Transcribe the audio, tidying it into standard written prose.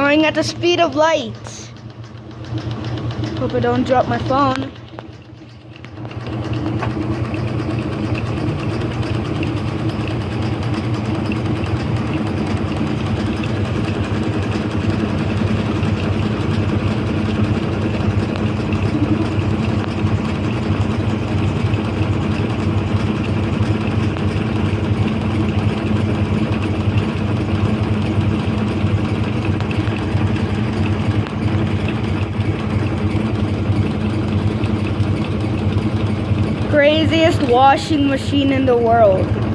going at the speed of light. Hope I don't drop my phone. Craziest washing machine in the world.